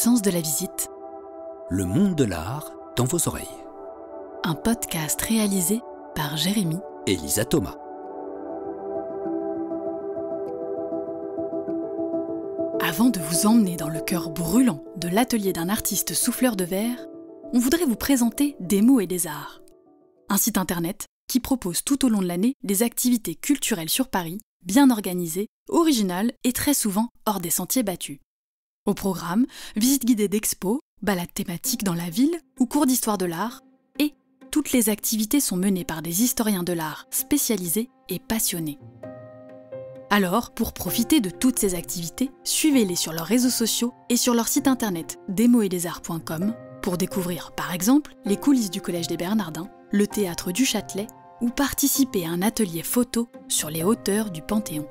sens de la visite. Le monde de l'art dans vos oreilles. Un podcast réalisé par Jérémy et Lisa Thomas. Avant de vous emmener dans le cœur brûlant de l'atelier d'un artiste souffleur de verre, on voudrait vous présenter Des mots et des arts. Un site internet qui propose tout au long de l'année des activités culturelles sur Paris, bien organisées, originales et très souvent hors des sentiers battus. Au programme, visites guidées d'expos, balades thématiques dans la ville ou cours d'histoire de l'art, et toutes les activités sont menées par des historiens de l'art spécialisés et passionnés. Alors, pour profiter de toutes ces activités, suivez-les sur leurs réseaux sociaux et sur leur site internet desmotsdesarts.com pour découvrir par exemple les coulisses du Collège des Bernardins, le théâtre du Châtelet ou participer à un atelier photo sur les hauteurs du Panthéon.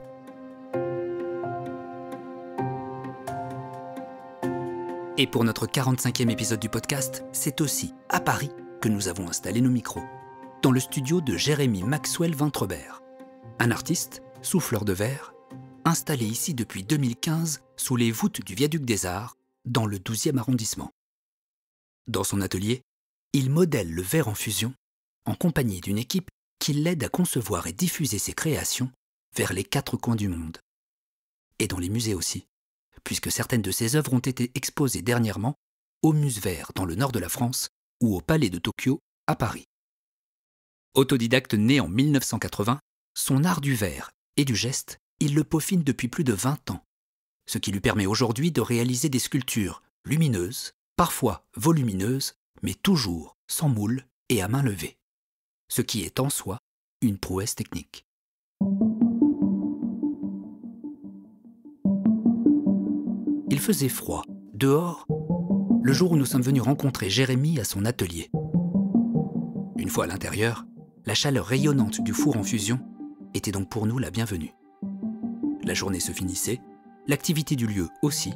Et pour notre 45e épisode du podcast, c'est aussi à Paris que nous avons installé nos micros, dans le studio de Jérémy Maxwell Vintrebert, un artiste, souffleur de verre, installé ici depuis 2015 sous les voûtes du Viaduc des Arts, dans le 12e arrondissement. Dans son atelier, il modèle le verre en fusion, en compagnie d'une équipe qui l'aide à concevoir et diffuser ses créations vers les 4 coins du monde. Et dans les musées aussi, puisque certaines de ses œuvres ont été exposées dernièrement au Musverre dans le nord de la France ou au Palais de Tokyo à Paris. Autodidacte né en 1980, son art du verre et du geste, il le peaufine depuis plus de 20 ans, ce qui lui permet aujourd'hui de réaliser des sculptures lumineuses, parfois volumineuses, mais toujours sans moule et à main levée, ce qui est en soi une prouesse technique. Il faisait froid, dehors, le jour où nous sommes venus rencontrer Jérémy à son atelier. Une fois à l'intérieur, la chaleur rayonnante du four en fusion était donc pour nous la bienvenue. La journée se finissait, l'activité du lieu aussi.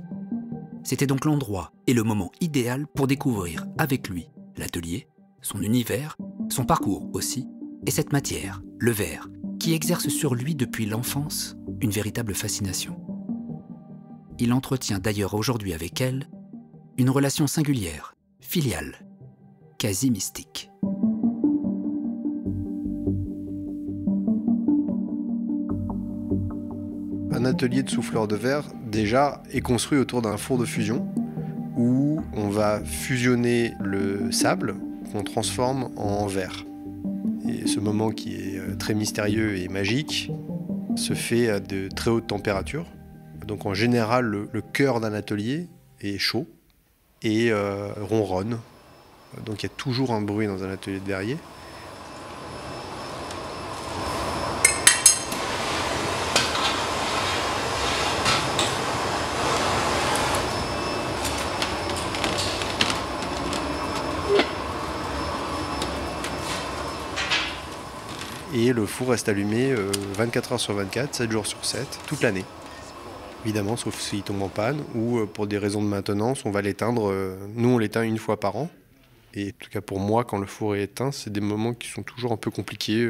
C'était donc l'endroit et le moment idéal pour découvrir avec lui l'atelier, son univers, son parcours aussi, et cette matière, le verre, qui exerce sur lui depuis l'enfance une véritable fascination. Il entretient d'ailleurs aujourd'hui avec elle une relation singulière, filiale, quasi mystique. Un atelier de souffleur de verre, déjà, est construit autour d'un four de fusion où on va fusionner le sable qu'on transforme en verre. Et ce moment qui est très mystérieux et magique se fait à de très hautes températures. Donc en général, le cœur d'un atelier est chaud et ronronne. Donc il y a toujours un bruit dans un atelier de verrier. Et le four reste allumé 24 heures sur 24, 7 jours sur 7, toute l'année. Évidemment, sauf s'il tombe en panne ou pour des raisons de maintenance, on va l'éteindre. Nous, on l'éteint une fois par an. Et en tout cas pour moi, quand le four est éteint, c'est des moments qui sont toujours un peu compliqués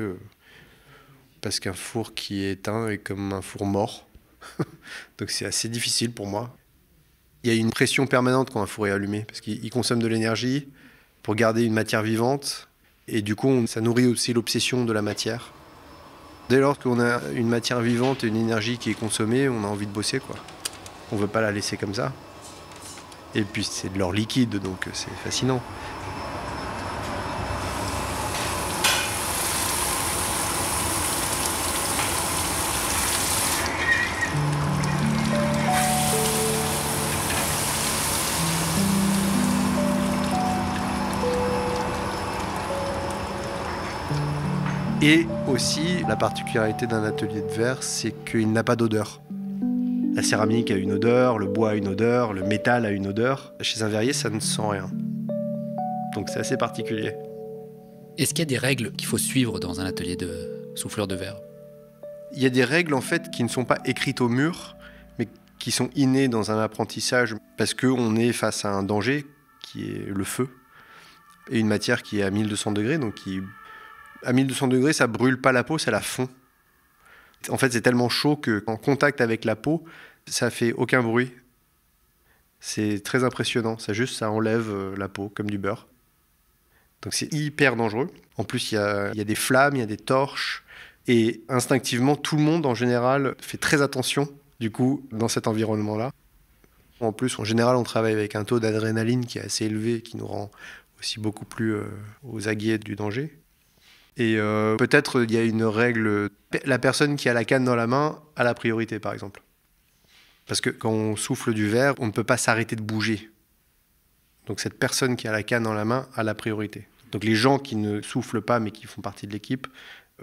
parce qu'un four qui est éteint est comme un four mort. Donc c'est assez difficile pour moi. Il y a une pression permanente quand un four est allumé parce qu'il consomme de l'énergie pour garder une matière vivante. Et du coup, ça nourrit aussi l'obsession de la matière. Dès lors qu'on a une matière vivante et une énergie qui est consommée, on a envie de bosser, quoi. On ne veut pas la laisser comme ça. Et puis c'est de l'or liquide, donc c'est fascinant. Et aussi, la particularité d'un atelier de verre, c'est qu'il n'a pas d'odeur. La céramique a une odeur, le bois a une odeur, le métal a une odeur. Chez un verrier, ça ne sent rien. Donc c'est assez particulier. Est-ce qu'il y a des règles qu'il faut suivre dans un atelier de souffleur de verre ? Il y a des règles en fait qui ne sont pas écrites au mur, mais qui sont innées dans un apprentissage parce qu'on est face à un danger qui est le feu et une matière qui est à 1200 degrés, donc à 1200 degrés, ça brûle pas la peau, ça la fond. En fait, c'est tellement chaud qu'en contact avec la peau, ça fait aucun bruit. C'est très impressionnant, ça enlève la peau comme du beurre. Donc c'est hyper dangereux. En plus, il y a des flammes, il y a des torches. Et instinctivement, tout le monde, en général, fait très attention, du coup, dans cet environnement-là. En plus, en général, on travaille avec un taux d'adrénaline qui est assez élevé, qui nous rend aussi beaucoup plus aux aguets du danger. Et peut-être il y a une règle, la personne qui a la canne dans la main a la priorité, par exemple. Parce que quand on souffle du verre, on ne peut pas s'arrêter de bouger. Donc cette personne qui a la canne dans la main a la priorité. Donc les gens qui ne soufflent pas, mais qui font partie de l'équipe,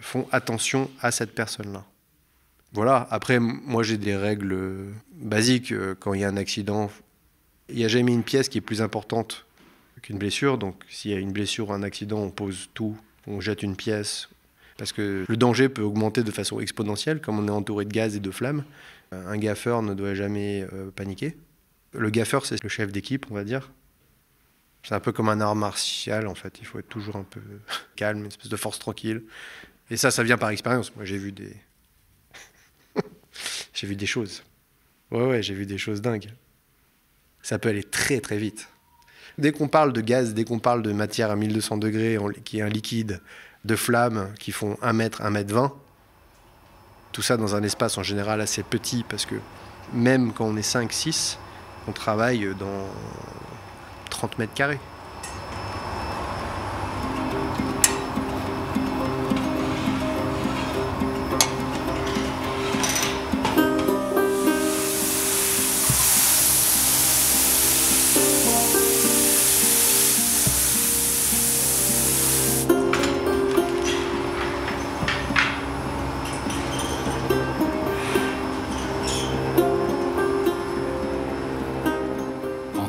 font attention à cette personne-là. Voilà, après, moi j'ai des règles basiques. Quand il y a un accident, il n'y a jamais une pièce qui est plus importante qu'une blessure. Donc s'il y a une blessure ou un accident, on pose tout, on jette une pièce. Parce que le danger peut augmenter de façon exponentielle, comme on est entouré de gaz et de flammes. Un gaffeur ne doit jamais paniquer. Le gaffeur, c'est le chef d'équipe, on va dire. C'est un peu comme un art martial, en fait. Il faut être toujours un peu calme, une espèce de force tranquille. Et ça vient par expérience. Moi, j'ai vu des choses. Ouais, j'ai vu des choses dingues. Ça peut aller très, très vite. Dès qu'on parle de gaz, dès qu'on parle de matière à 1200 degrés, qui est un liquide, de flammes qui font 1 mètre, 1 mètre 20, tout ça dans un espace en général assez petit, parce que même quand on est 5, 6, on travaille dans 30 mètres carrés.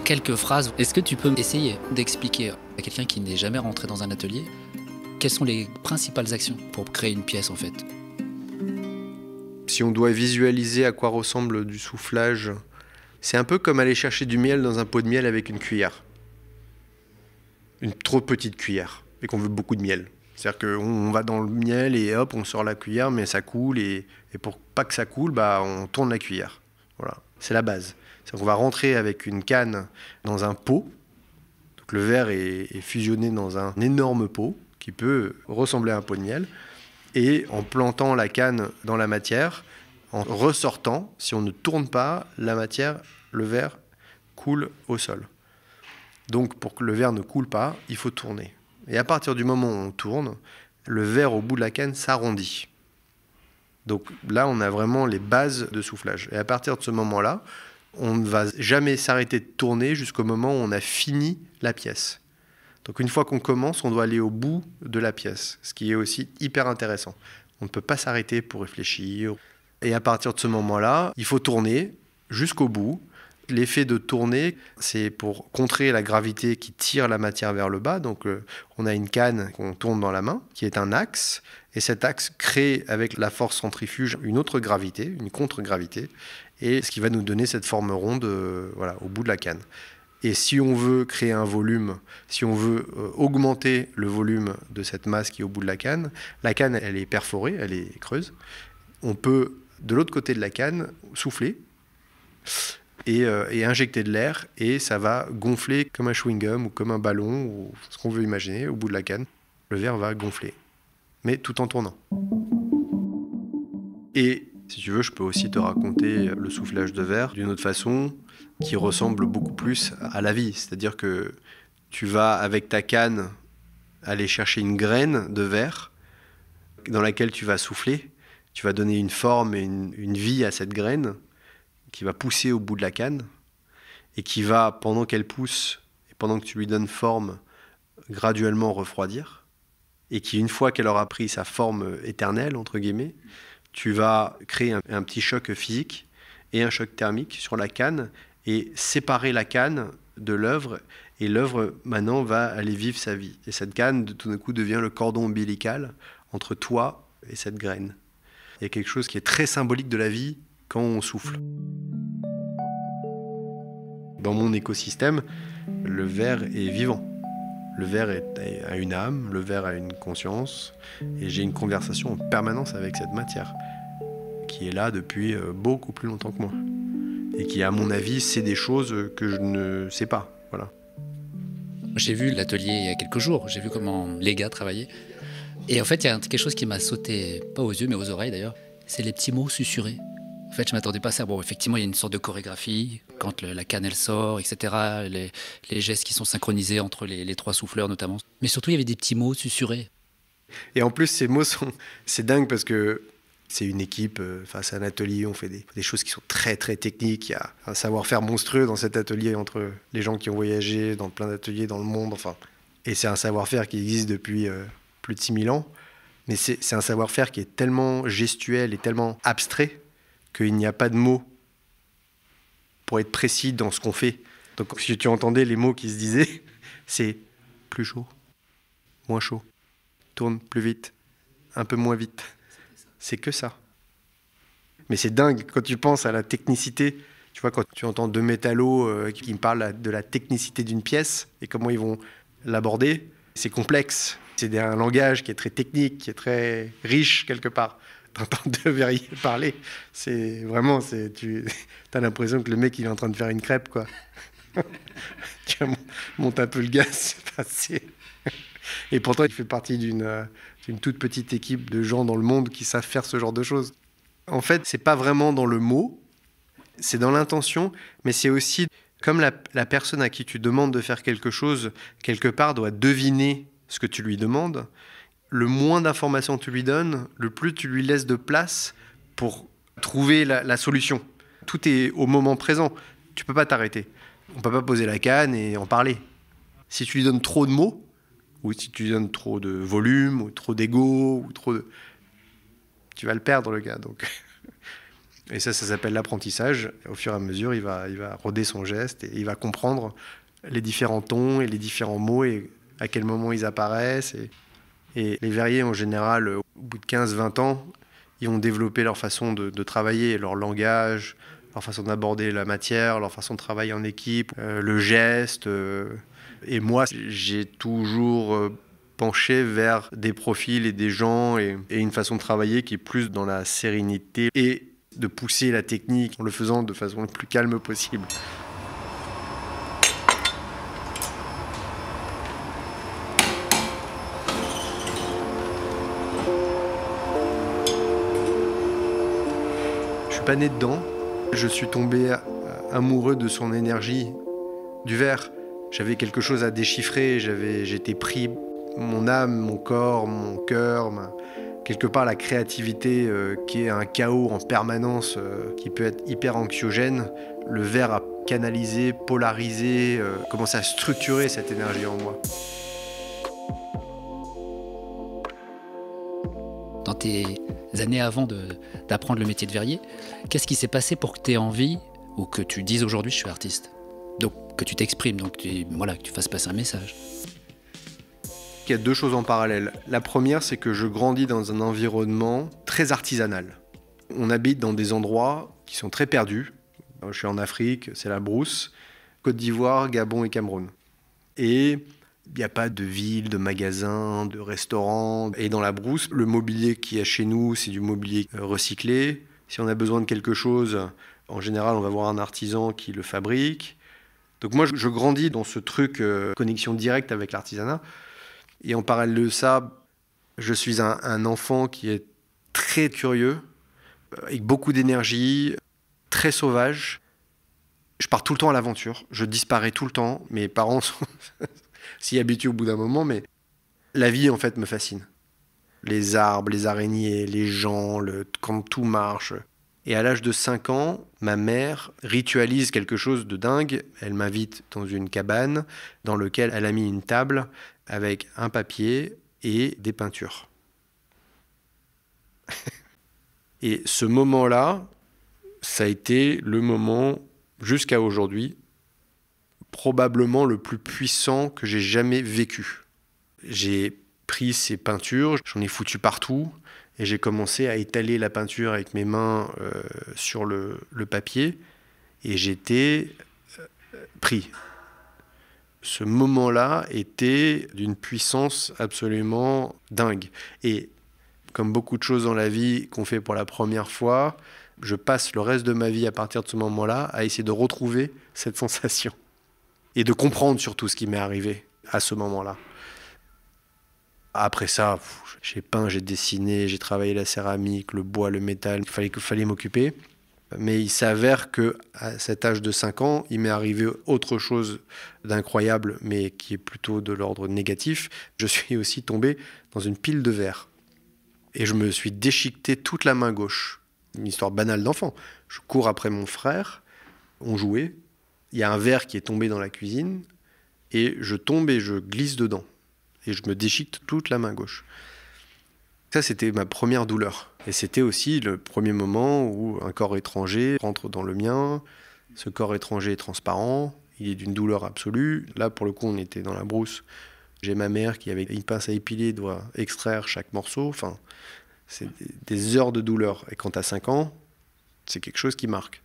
Quelques phrases. Est-ce que tu peux essayer d'expliquer à quelqu'un qui n'est jamais rentré dans un atelier quelles sont les principales actions pour créer une pièce en fait? Si on doit visualiser à quoi ressemble du soufflage, c'est un peu comme aller chercher du miel dans un pot de miel avec une cuillère. Une trop petite cuillère, et qu'on veut beaucoup de miel. C'est-à-dire qu'on va dans le miel et hop, on sort la cuillère, mais ça coule, et pour pas que ça coule, on tourne la cuillère. Voilà, c'est la base. C'est-à-dire qu'on va rentrer avec une canne dans un pot. Donc le verre est fusionné dans un énorme pot qui peut ressembler à un pot de miel. Et en plantant la canne dans la matière, en ressortant, si on ne tourne pas, la matière, le verre, coule au sol. Donc pour que le verre ne coule pas, il faut tourner. Et à partir du moment où on tourne, le verre au bout de la canne s'arrondit. Donc là, on a vraiment les bases de soufflage. Et à partir de ce moment-là, on ne va jamais s'arrêter de tourner jusqu'au moment où on a fini la pièce. Donc une fois qu'on commence, on doit aller au bout de la pièce, ce qui est aussi hyper intéressant. On ne peut pas s'arrêter pour réfléchir. Et à partir de ce moment-là, il faut tourner jusqu'au bout. L'effet de tourner, c'est pour contrer la gravité qui tire la matière vers le bas. Donc on a une canne qu'on tourne dans la main, qui est un axe. Et cet axe crée, avec la force centrifuge, une autre gravité, une contre-gravité. Et ce qui va nous donner cette forme ronde au bout de la canne. Et si on veut créer un volume, si on veut augmenter le volume de cette masse qui est au bout de la canne, elle est perforée, elle est creuse. On peut, de l'autre côté de la canne, souffler et injecter de l'air, et ça va gonfler comme un chewing-gum ou comme un ballon, ou ce qu'on veut imaginer, au bout de la canne. Le verre va gonfler, mais tout en tournant. Et si tu veux, je peux aussi te raconter le soufflage de verre d'une autre façon qui ressemble beaucoup plus à la vie. C'est-à-dire que tu vas, avec ta canne, aller chercher une graine de verre dans laquelle tu vas souffler. Tu vas donner une forme et une vie à cette graine qui va pousser au bout de la canne et qui va, pendant qu'elle pousse et pendant que tu lui donnes forme, graduellement refroidir. Et qui, une fois qu'elle aura pris sa forme éternelle, entre guillemets, tu vas créer un petit choc physique et un choc thermique sur la canne et séparer la canne de l'œuvre. Et l'œuvre, maintenant, va aller vivre sa vie. Et cette canne, tout d'un coup, devient le cordon ombilical entre toi et cette graine. Il y a quelque chose qui est très symbolique de la vie quand on souffle. Dans mon écosystème, le verre est vivant. Le verre a une âme, le verre a une conscience, et j'ai une conversation en permanence avec cette matière, qui est là depuis beaucoup plus longtemps que moi. et qui, à mon avis, sait des choses que je ne sais pas. Voilà. J'ai vu l'atelier il y a quelques jours, j'ai vu comment les gars travaillaient. Et en fait, il y a quelque chose qui m'a sauté, pas aux yeux, mais aux oreilles d'ailleurs, c'est les petits mots susurrés. En fait, je ne m'attendais pas à ça. Bon, effectivement, il y a une sorte de chorégraphie, quand la canne, elle sort, etc. Les gestes qui sont synchronisés entre les trois souffleurs notamment. Mais surtout, il y avait des petits mots susurrés. Et en plus, ces mots c'est dingue parce que c'est une équipe, c'est un atelier, on fait des choses qui sont très très techniques. Il y a un savoir-faire monstrueux dans cet atelier entre les gens qui ont voyagé dans plein d'ateliers dans le monde. Enfin. Et c'est un savoir-faire qui existe depuis plus de 6000 ans. Mais c'est un savoir-faire qui est tellement gestuel et tellement abstrait qu'il n'y a pas de mots pour être précis dans ce qu'on fait. Donc si tu entendais les mots qui se disaient, c'est plus chaud, moins chaud, tourne plus vite, un peu moins vite. C'est que ça. Mais c'est dingue quand tu penses à la technicité. Tu vois, quand tu entends deux métallos qui me parlent de la technicité d'une pièce et comment ils vont l'aborder, c'est complexe. C'est un langage qui est très technique, qui est très riche quelque part. T'entends deux verriers parler, c'est vraiment, t'as l'impression que le mec il est en train de faire une crêpe, quoi. Tu montes un peu le gaz, et pourtant il fait partie d'une toute petite équipe de gens dans le monde qui savent faire ce genre de choses. En fait, c'est pas vraiment dans le mot, c'est dans l'intention, mais c'est aussi comme la personne à qui tu demandes de faire quelque chose, quelque part doit deviner ce que tu lui demandes. Le moins d'informations tu lui donnes, le plus tu lui laisses de place pour trouver la solution. Tout est au moment présent. Tu ne peux pas t'arrêter. On ne peut pas poser la canne et en parler. Si tu lui donnes trop de mots, ou si tu lui donnes trop de volume, ou trop d'ego, tu vas le perdre, le gars. Donc. Et ça s'appelle l'apprentissage. Au fur et à mesure, il va roder son geste et il va comprendre les différents tons et les différents mots et à quel moment ils apparaissent. Et les verriers, en général, au bout de 15-20 ans, ils ont développé leur façon de travailler, leur langage, leur façon d'aborder la matière, leur façon de travailler en équipe, le geste. Et moi, j'ai toujours penché vers des profils et des gens et une façon de travailler qui est plus dans la sérénité et de pousser la technique en le faisant de façon le plus calme possible. Je suis pas né dedans, je suis tombé amoureux de son énergie, du verre. J'avais quelque chose à déchiffrer, j'étais pris, mon âme, mon corps, mon cœur, quelque part la créativité qui est un chaos en permanence, qui peut être hyper anxiogène. Le verre a canalisé, polarisé, commencé à structurer cette énergie en moi. Dans tes années avant d'apprendre le métier de verrier, qu'est-ce qui s'est passé pour que tu aies envie, ou que tu dises aujourd'hui je suis artiste? Donc que tu t'exprimes, donc que tu fasses passer un message. Il y a deux choses en parallèle. La première, c'est que je grandis dans un environnement très artisanal. On habite dans des endroits qui sont très perdus. Je suis en Afrique, c'est la brousse, Côte d'Ivoire, Gabon et Cameroun. Et il n'y a pas de ville, de magasins, de restaurants. Et dans la brousse, le mobilier qu'il y a chez nous, c'est du mobilier recyclé. Si on a besoin de quelque chose, en général, on va voir un artisan qui le fabrique. Donc moi, je grandis dans ce truc, connexion directe avec l'artisanat. Et en parallèle de ça, je suis un enfant qui est très curieux, avec beaucoup d'énergie, très sauvage. Je pars tout le temps à l'aventure, je disparais tout le temps. Mes parents sont s'y habituent au bout d'un moment, mais la vie, en fait, me fascine. Les arbres, les araignées, les gens, quand tout marche. Et à l'âge de 5 ans, ma mère ritualise quelque chose de dingue. Elle m'invite dans une cabane dans laquelle elle a mis une table avec un papier et des peintures. Et ce moment-là, ça a été le moment, jusqu'à aujourd'hui, probablement le plus puissant que j'ai jamais vécu. J'ai pris ces peintures, j'en ai foutu partout, et j'ai commencé à étaler la peinture avec mes mains sur le papier, et j'étais pris. Ce moment-là était d'une puissance absolument dingue. Et comme beaucoup de choses dans la vie qu'on fait pour la première fois, Je passe le reste de ma vie à partir de ce moment-là à essayer de retrouver cette sensation et de comprendre surtout ce qui m'est arrivé à ce moment-là. Après ça, j'ai peint, j'ai dessiné, j'ai travaillé la céramique, le bois, le métal, il fallait m'occuper. Mais il s'avère qu'à cet âge de 5 ans, il m'est arrivé autre chose d'incroyable, mais qui est plutôt de l'ordre négatif. Je suis aussi tombé dans une pile de verre. Et je me suis déchiqueté toute la main gauche. Une histoire banale d'enfant. Je cours après mon frère, on jouait. Il y a un verre qui est tombé dans la cuisine, et je tombe et je glisse dedans. Et je me déchiquete toute la main gauche. Ça, c'était ma première douleur. Et c'était aussi le premier moment où un corps étranger rentre dans le mien. Ce corps étranger est transparent, il est d'une douleur absolue. Là, pour le coup, on était dans la brousse. J'ai ma mère qui, avec une pince à épiler, doit extraire chaque morceau. Enfin, c'est des heures de douleur. Et quand tu as 5 ans, c'est quelque chose qui marque.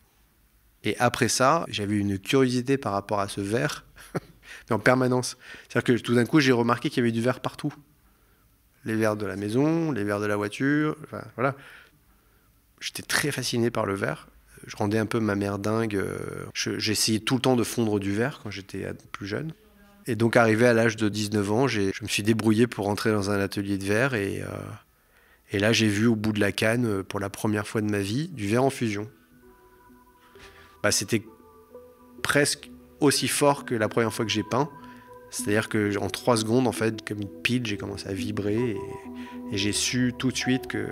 Et après ça, j'avais une curiosité par rapport à ce verre, mais en permanence. C'est-à-dire que tout d'un coup, j'ai remarqué qu'il y avait du verre partout. Les verres de la maison, les verres de la voiture, enfin, voilà. J'étais très fasciné par le verre. Je rendais un peu ma mère dingue. J'essayais tout le temps de fondre du verre quand j'étais plus jeune. Et donc, arrivé à l'âge de 19 ans, je me suis débrouillé pour rentrer dans un atelier de verre. Et là, j'ai vu au bout de la canne, pour la première fois de ma vie, du verre en fusion. C'était presque aussi fort que la première fois que j'ai peint. C'est-à-dire qu'en 3 secondes, en fait, comme une pile, j'ai commencé à vibrer et j'ai su tout de suite que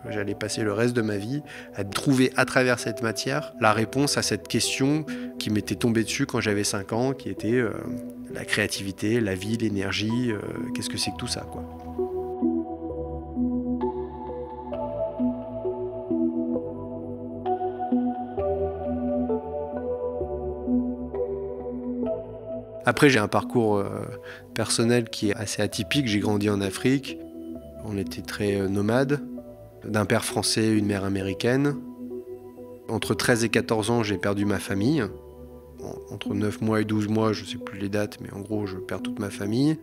j'allais passer le reste de ma vie à trouver à travers cette matière la réponse à cette question qui m'était tombée dessus quand j'avais 5 ans, qui était la créativité, la vie, l'énergie, qu'est-ce que c'est que tout ça, quoi. Après, j'ai un parcours personnel qui est assez atypique. J'ai grandi en Afrique. On était très nomades. D'un père français, une mère américaine. Entre 13 et 14 ans, j'ai perdu ma famille. Entre 9 mois et 12 mois, je ne sais plus les dates, mais en gros, je perds toute ma famille.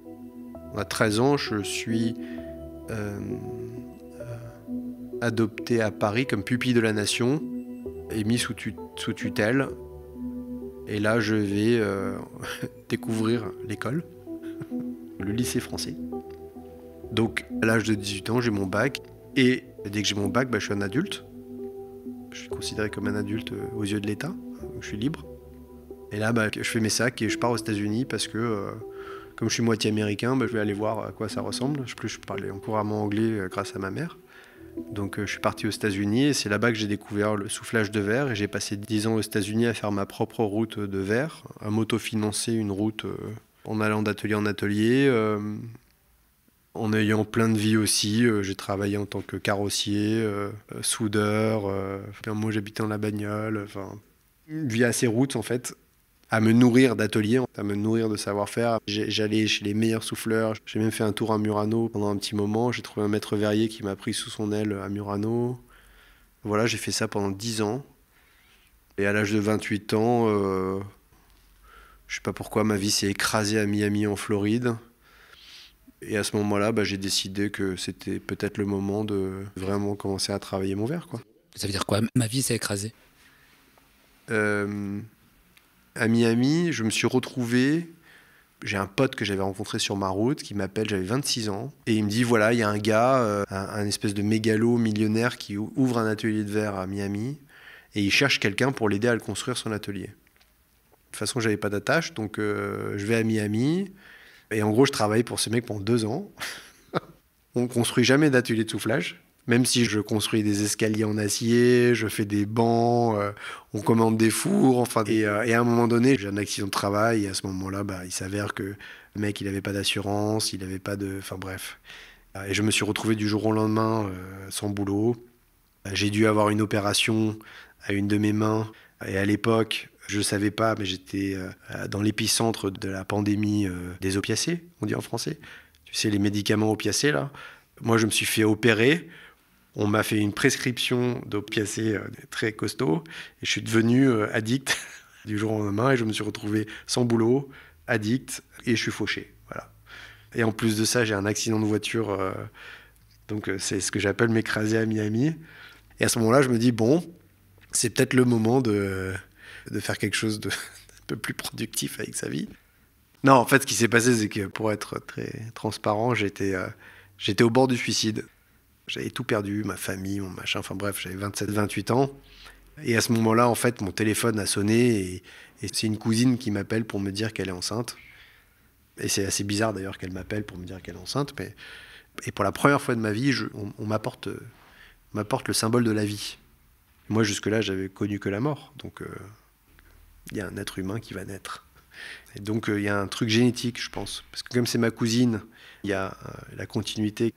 À 13 ans, je suis adopté à Paris comme pupille de la nation et mis sous tutelle. Et là, je vais découvrir l'école, le lycée français. Donc, à l'âge de 18 ans, j'ai mon bac. Et dès que j'ai mon bac, je suis un adulte. Je suis considéré comme un adulte aux yeux de l'État. Donc, je suis libre. Et là, je fais mes sacs et je pars aux États-Unis parce que, comme je suis moitié américain, je vais aller voir à quoi ça ressemble. Je parlais couramment anglais grâce à ma mère. Donc je suis parti aux États-Unis et c'est là-bas que j'ai découvert le soufflage de verre et j'ai passé 10 ans aux États-Unis à faire ma propre route de verre, à m'autofinancer une route en allant d'atelier en atelier, en ayant plein de vies aussi. J'ai travaillé en tant que carrossier, soudeur, moi j'habitais dans la bagnole, une vie assez route en fait. À me nourrir d'ateliers, à me nourrir de savoir-faire. J'allais chez les meilleurs souffleurs. J'ai même fait un tour à Murano pendant un petit moment. J'ai trouvé un maître verrier qui m'a pris sous son aile à Murano. Voilà, j'ai fait ça pendant 10 ans. Et à l'âge de 28 ans, je ne sais pas pourquoi, ma vie s'est écrasée à Miami en Floride. Et à ce moment-là, j'ai décidé que c'était peut-être le moment de vraiment commencer à travailler mon verre, quoi. Ça veut dire quoi, ma vie s'est écrasée ? À Miami, je me suis retrouvé, j'ai un pote que j'avais rencontré sur ma route qui m'appelle, j'avais 26 ans, et il me dit, voilà, il y a un gars, un espèce de mégalo millionnaire qui ouvre un atelier de verre à Miami, et il cherche quelqu'un pour l'aider à le construire son atelier. De toute façon, j'avais pas d'attache, donc je vais à Miami, et en gros, je travaille pour ce mec pendant 2 ans. On construit jamais d'atelier de soufflage. Même si je construis des escaliers en acier, je fais des bancs, on commande des fours, et à un moment donné, j'ai un accident de travail, et à ce moment-là, il s'avère que le mec, il n'avait pas d'assurance, il n'avait pas de... Enfin bref. Et je me suis retrouvé du jour au lendemain sans boulot. J'ai dû avoir une opération à une de mes mains, et à l'époque, je ne savais pas, mais j'étais dans l'épicentre de la pandémie des opiacés, on dit en français. Tu sais, les médicaments opiacés, là. Moi, je me suis fait opérer. On m'a fait une prescription d'opiacés très costaud et je suis devenu addict du jour au lendemain et je me suis retrouvé sans boulot, addict et je suis fauché. Voilà. Et en plus de ça, j'ai un accident de voiture, donc c'est ce que j'appelle m'écraser à Miami. Et à ce moment-là, je me dis, bon, c'est peut-être le moment de faire quelque chose de un peu plus productif avec sa vie. Non, en fait, ce qui s'est passé, c'est que pour être très transparent, j'étais au bord du suicide. J'avais tout perdu, ma famille, mon machin, enfin bref, j'avais 27-28 ans. Et à ce moment-là, en fait, mon téléphone a sonné et c'est une cousine qui m'appelle pour me dire qu'elle est enceinte. Et c'est assez bizarre d'ailleurs qu'elle m'appelle pour me dire qu'elle est enceinte. Et pour la première fois de ma vie, on m'apporte le symbole de la vie. Moi, jusque-là, j'avais connu que la mort. Donc, il y a un être humain qui va naître. Et donc, il y a un truc génétique, je pense. Parce que comme c'est ma cousine, il y a la continuité.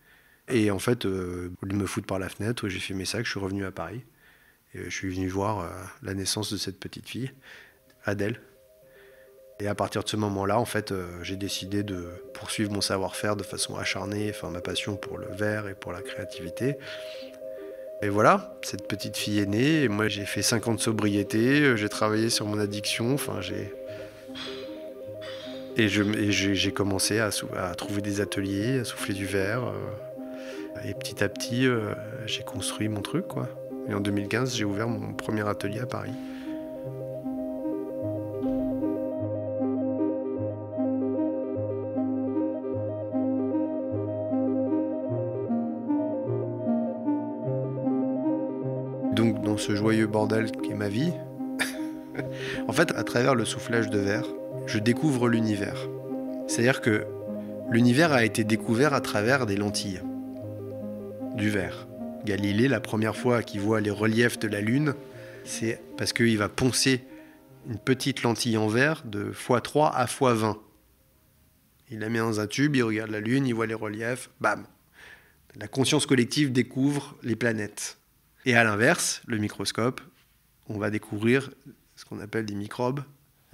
Et en fait, au lieu de me foutre par la fenêtre, j'ai fait mes sacs, je suis revenu à Paris. Et je suis venu voir la naissance de cette petite fille, Adèle. Et à partir de ce moment-là, en fait, j'ai décidé de poursuivre mon savoir-faire de façon acharnée, enfin ma passion pour le verre et pour la créativité. Et voilà, cette petite fille est née. Et moi, j'ai fait 5 ans de sobriété, j'ai travaillé sur mon addiction, j'ai commencé à trouver des ateliers, à souffler du verre. Et petit à petit, j'ai construit mon truc, quoi. Et en 2015, j'ai ouvert mon premier atelier à Paris. Donc, dans ce joyeux bordel qui est ma vie, en fait, à travers le soufflage de verre, je découvre l'univers. C'est-à-dire que l'univers a été découvert à travers des lentilles, du verre. Galilée, la première fois qu'il voit les reliefs de la Lune, c'est parce qu'il va poncer une petite lentille en verre de x3 à x20. Il la met dans un tube, il regarde la Lune, il voit les reliefs, bam. La conscience collective découvre les planètes. Et à l'inverse, le microscope, on va découvrir ce qu'on appelle des microbes.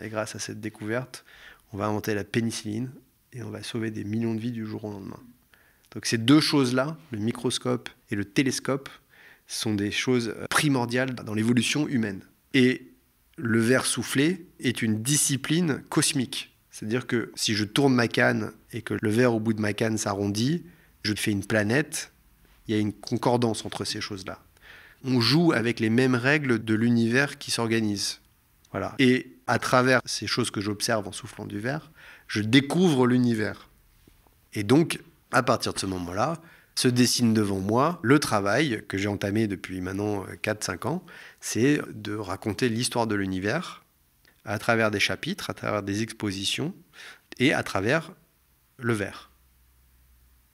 Et grâce à cette découverte, on va inventer la pénicilline et on va sauver des millions de vies du jour au lendemain. Donc ces deux choses-là, le microscope et le télescope, sont des choses primordiales dans l'évolution humaine. Et le verre soufflé est une discipline cosmique. C'est-à-dire que si je tourne ma canne et que le verre au bout de ma canne s'arrondit, je fais une planète, il y a une concordance entre ces choses-là. On joue avec les mêmes règles de l'univers qui s'organise. Voilà. Et à travers ces choses que j'observe en soufflant du verre, je découvre l'univers. Et donc, à partir de ce moment-là, se dessine devant moi le travail que j'ai entamé depuis maintenant 4-5 ans, c'est de raconter l'histoire de l'univers à travers des chapitres, à travers des expositions et à travers le verre.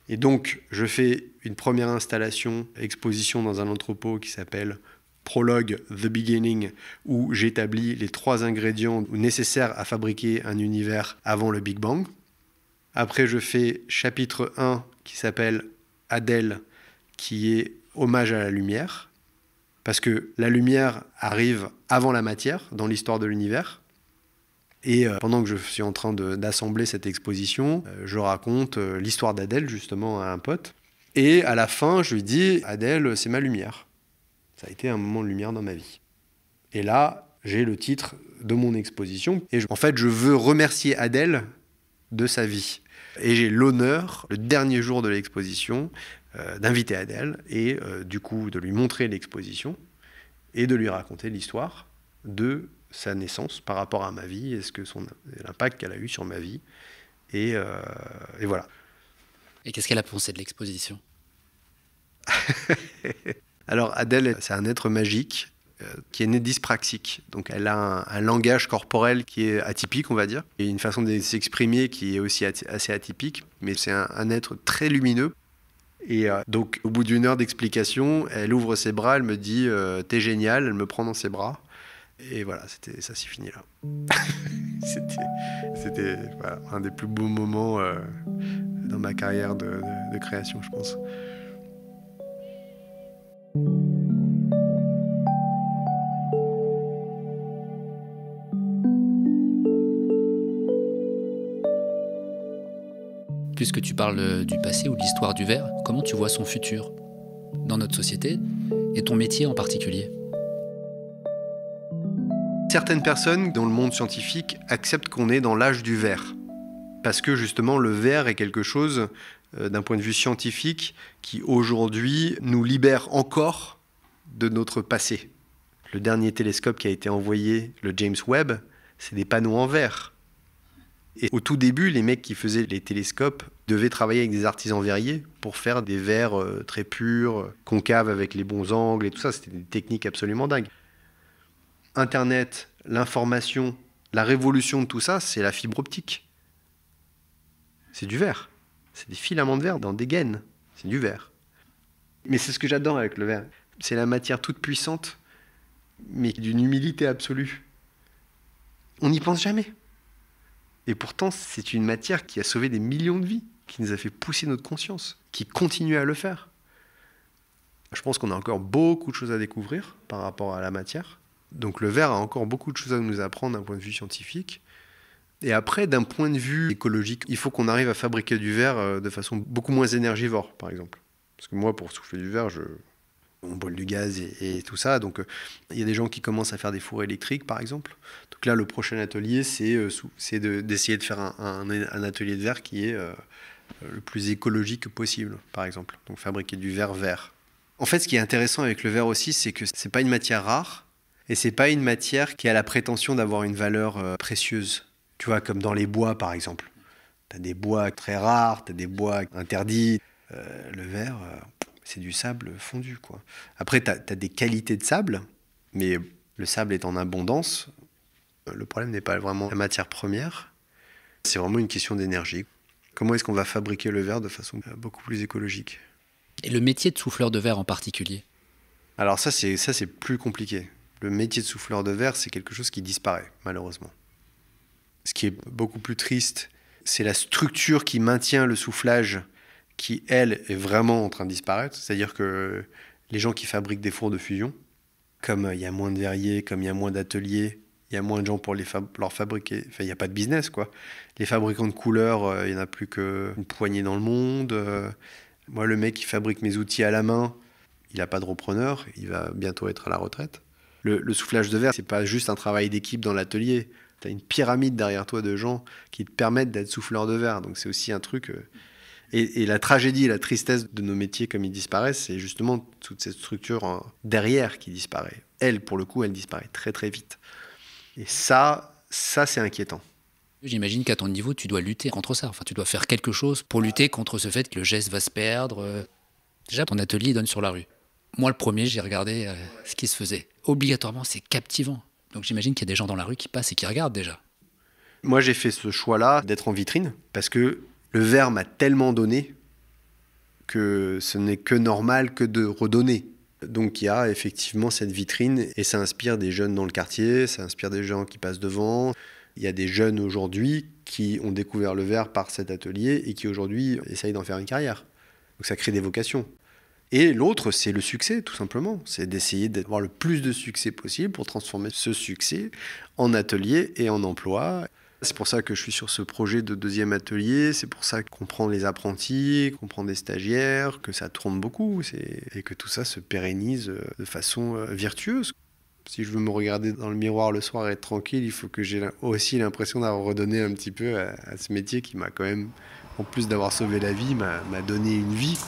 Et donc, je fais une première exposition dans un entrepôt qui s'appelle Prologue The Beginning, où j'établis les 3 ingrédients nécessaires à fabriquer un univers avant le Big Bang. Après, je fais chapitre 1 qui s'appelle Adèle, qui est hommage à la lumière, parce que la lumière arrive avant la matière dans l'histoire de l'univers. Et pendant que je suis en train d'assembler cette exposition, je raconte l'histoire d'Adèle justement à un pote. Et à la fin, je lui dis « Adèle, c'est ma lumière ». Ça a été un moment de lumière dans ma vie. Et là, j'ai le titre de mon exposition. Et en fait, je veux remercier Adèle de sa vie. Et j'ai l'honneur, le dernier jour de l'exposition, d'inviter Adèle et du coup de lui montrer l'exposition et de lui raconter l'histoire de sa naissance par rapport à ma vie et l'impact qu'elle a eu sur ma vie. Et voilà. Et qu'est-ce qu'elle a pensé de l'exposition ? Alors Adèle, c'est un être magique qui est né dyspraxique. Donc elle a un langage corporel qui est atypique, on va dire, et une façon de s'exprimer qui est aussi assez atypique. Mais c'est un être très lumineux. Et donc au bout d'1 heure d'explication, elle ouvre ses bras, elle me dit « T'es génial », elle me prend dans ses bras. Et voilà, ça s'est fini là. C'était voilà, un des plus beaux moments dans ma carrière de création, je pense. Puisque tu parles du passé ou de l'histoire du verre, comment tu vois son futur dans notre société et ton métier en particulier ? Certaines personnes dans le monde scientifique acceptent qu'on est dans l'âge du verre. Parce que justement, le verre est quelque chose, d'un point de vue scientifique, qui aujourd'hui nous libère encore de notre passé. Le dernier télescope qui a été envoyé, le James Webb, c'est des panneaux en verre. Et au tout début, les mecs qui faisaient les télescopes devaient travailler avec des artisans verriers pour faire des verres très purs, concaves avec les bons angles et tout ça. C'était des techniques absolument dingues. Internet, l'information, la révolution de tout ça, c'est la fibre optique. C'est du verre. C'est des filaments de verre dans des gaines. C'est du verre. Mais c'est ce que j'adore avec le verre. C'est la matière toute puissante, mais d'une humilité absolue. On n'y pense jamais. Et pourtant, c'est une matière qui a sauvé des millions de vies, qui nous a fait pousser notre conscience, qui continue à le faire. Je pense qu'on a encore beaucoup de choses à découvrir par rapport à la matière. Donc le verre a encore beaucoup de choses à nous apprendre d'un point de vue scientifique. Et après, d'un point de vue écologique, il faut qu'on arrive à fabriquer du verre de façon beaucoup moins énergivore, par exemple. Parce que moi, pour souffler du verre, on brûle du gaz et tout ça. Donc, il y a des gens qui commencent à faire des fours électriques, par exemple. Donc là, le prochain atelier, c'est d'essayer de faire un atelier de verre qui est le plus écologique possible, par exemple. Donc, fabriquer du verre vert. En fait, ce qui est intéressant avec le verre aussi, c'est que c'est pas une matière rare et c'est pas une matière qui a la prétention d'avoir une valeur précieuse. Tu vois, comme dans les bois, par exemple. Tu as des bois très rares, tu as des bois interdits. Le verre, c'est du sable fondu, quoi. Après, tu as des qualités de sable, mais le sable est en abondance. Le problème n'est pas vraiment la matière première. C'est vraiment une question d'énergie. Comment est-ce qu'on va fabriquer le verre de façon beaucoup plus écologique? Et le métier de souffleur de verre en particulier? Alors ça, c'est plus compliqué. Le métier de souffleur de verre, c'est quelque chose qui disparaît, malheureusement. Ce qui est beaucoup plus triste, c'est la structure qui maintient le soufflage qui, elle, est vraiment en train de disparaître. C'est-à-dire que les gens qui fabriquent des fours de fusion, comme il y a moins de verriers, comme il y a moins d'ateliers, il y a moins de gens pour leur fabriquer. Enfin, il n'y a pas de business, quoi. Les fabricants de couleurs, il n'y en a plus qu'une poignée dans le monde. Moi, le mec qui fabrique mes outils à la main, il n'a pas de repreneur, il va bientôt être à la retraite. Le soufflage de verre, c'est pas juste un travail d'équipe dans l'atelier. Tu as une pyramide derrière toi de gens qui te permettent d'être souffleur de verre. Donc c'est aussi un truc... Et la tragédie et la tristesse de nos métiers comme ils disparaissent, c'est justement toute cette structure derrière qui disparaît. Elle, pour le coup, elle disparaît très très vite. Et ça c'est inquiétant. J'imagine qu'à ton niveau, tu dois lutter contre ça. Enfin, tu dois faire quelque chose pour lutter contre ce fait que le geste va se perdre. Déjà, ton atelier donne sur la rue. Moi, le premier, j'ai regardé ce qui se faisait. Obligatoirement, c'est captivant. Donc j'imagine qu'il y a des gens dans la rue qui passent et qui regardent déjà. Moi, j'ai fait ce choix-là d'être en vitrine parce que le verre m'a tellement donné que ce n'est que normal que de redonner. Donc il y a effectivement cette vitrine et ça inspire des jeunes dans le quartier, ça inspire des gens qui passent devant. Il y a des jeunes aujourd'hui qui ont découvert le verre par cet atelier et qui aujourd'hui essayent d'en faire une carrière. Donc ça crée des vocations. Et l'autre, c'est le succès, tout simplement. C'est d'essayer d'avoir le plus de succès possible pour transformer ce succès en atelier et en emploi. C'est pour ça que je suis sur ce projet de deuxième atelier. C'est pour ça qu'on prend les apprentis, qu'on prend des stagiaires, que ça tourne beaucoup et que tout ça se pérennise de façon virtueuse. Si je veux me regarder dans le miroir le soir et être tranquille, il faut que j'ai aussi l'impression d'avoir redonné un petit peu à ce métier qui m'a quand même, en plus d'avoir sauvé la vie, m'a donné une vie.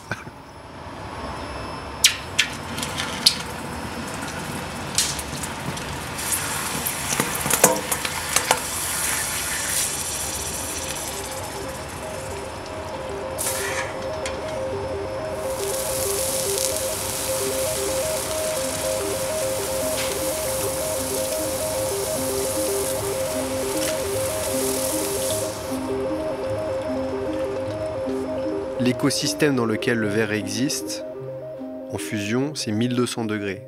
L'écosystème dans lequel le verre existe, en fusion, c'est 1200 degrés.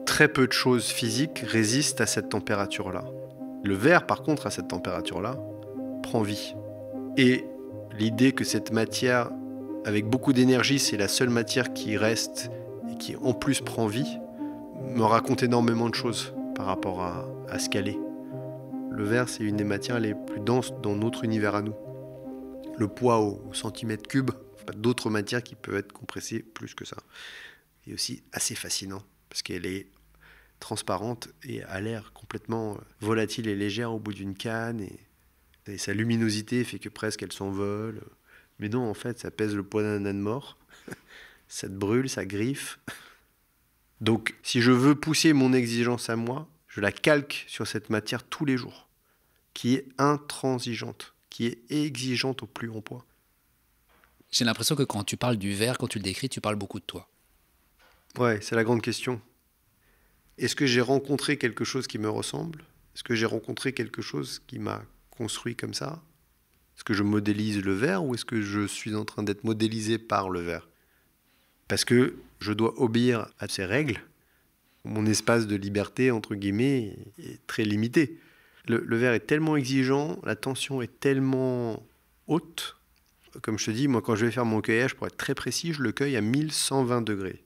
Très peu de choses physiques résistent à cette température-là. Le verre, par contre, à cette température-là, prend vie. Et l'idée que cette matière, avec beaucoup d'énergie, c'est la seule matière qui reste et qui, en plus, prend vie, me raconte énormément de choses par rapport à ce qu'elle est. Le verre, c'est une des matières les plus denses dans notre univers à nous. Le poids au centimètre cube, d'autres matières qui peuvent être compressées plus que ça. Et aussi assez fascinant, parce qu'elle est transparente et a l'air complètement volatile et légère au bout d'une canne, et sa luminosité fait que presque elle s'envole. Mais non, en fait, ça pèse le poids d'un âne mort, ça te brûle, ça griffe. Donc, si je veux pousser mon exigence à moi, je la calque sur cette matière tous les jours, qui est intransigeante, qui est exigeante au plus haut point. J'ai l'impression que quand tu parles du verre, quand tu le décris, tu parles beaucoup de toi. Ouais, c'est la grande question. Est-ce que j'ai rencontré quelque chose qui me ressemble ? Est-ce que j'ai rencontré quelque chose qui m'a construit comme ça ? Est-ce que je modélise le verre ou est-ce que je suis en train d'être modélisé par le verre ? Parce que je dois obéir à ces règles. Mon espace de liberté, entre guillemets, est très limité. Le verre est tellement exigeant, la tension est tellement haute. Comme je te dis, moi, quand je vais faire mon cueillage, pour être très précis, je le cueille à 1120 degrés.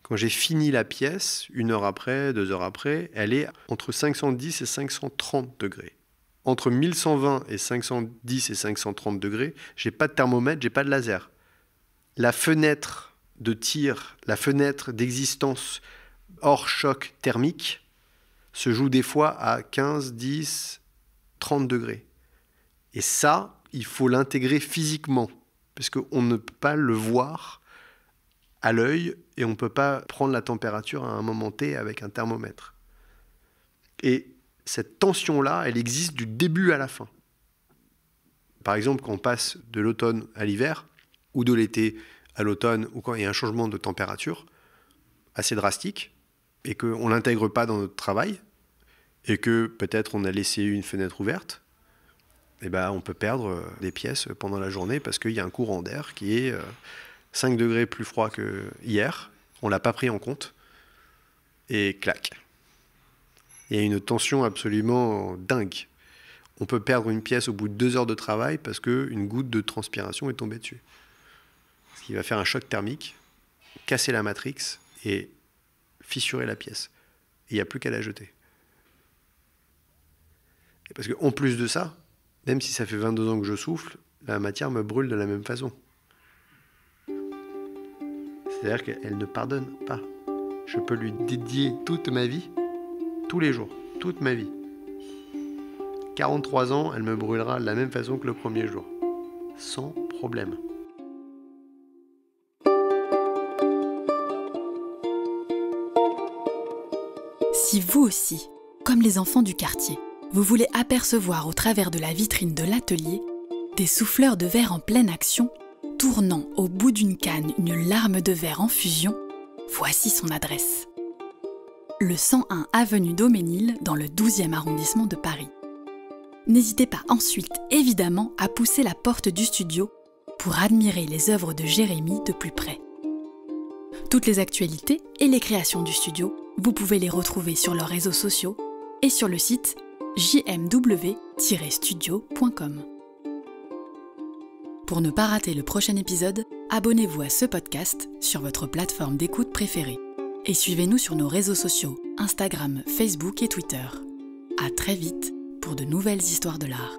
Quand j'ai fini la pièce, 1 heure après, 2 heures après, elle est entre 510 et 530 degrés. Entre 1120 et 510 et 530 degrés, j'ai pas de thermomètre, j'ai pas de laser. La fenêtre de tir, la fenêtre d'existence hors choc thermique se joue des fois à 15, 10, 30 degrés. Et ça, il faut l'intégrer physiquement, parce qu'on ne peut pas le voir à l'œil et on ne peut pas prendre la température à un moment T avec un thermomètre. Et cette tension-là, elle existe du début à la fin. Par exemple, quand on passe de l'automne à l'hiver, ou de l'été à l'automne, ou quand il y a un changement de température assez drastique, et qu'on ne l'intègre pas dans notre travail, et que peut-être on a laissé une fenêtre ouverte, eh ben, on peut perdre des pièces pendant la journée parce qu'il y a un courant d'air qui est 5 degrés plus froid que hier, on ne l'a pas pris en compte, et clac. Il y a une tension absolument dingue. On peut perdre une pièce au bout de 2 heures de travail parce qu'une goutte de transpiration est tombée dessus. Ce qui va faire un choc thermique, casser la matrix et fissurer la pièce. Et il n'y a plus qu'à la jeter. Et parce qu'en plus de ça, même si ça fait 22 ans que je souffle, la matière me brûle de la même façon. C'est-à-dire qu'elle ne pardonne pas. Je peux lui dédier toute ma vie, tous les jours, toute ma vie. 43 ans, elle me brûlera de la même façon que le premier jour. Sans problème. Si vous aussi, comme les enfants du quartier, vous voulez apercevoir au travers de la vitrine de l'atelier des souffleurs de verre en pleine action, tournant au bout d'une canne une larme de verre en fusion, voici son adresse. Le 101 avenue d'Auménil dans le 12e arrondissement de Paris. N'hésitez pas ensuite, évidemment, à pousser la porte du studio pour admirer les œuvres de Jérémy de plus près. Toutes les actualités et les créations du studio, vous pouvez les retrouver sur leurs réseaux sociaux et sur le site jmw-studio.com. Pour ne pas rater le prochain épisode, abonnez-vous à ce podcast sur votre plateforme d'écoute préférée et suivez-nous sur nos réseaux sociaux Instagram, Facebook et Twitter. À très vite pour de nouvelles histoires de l'art.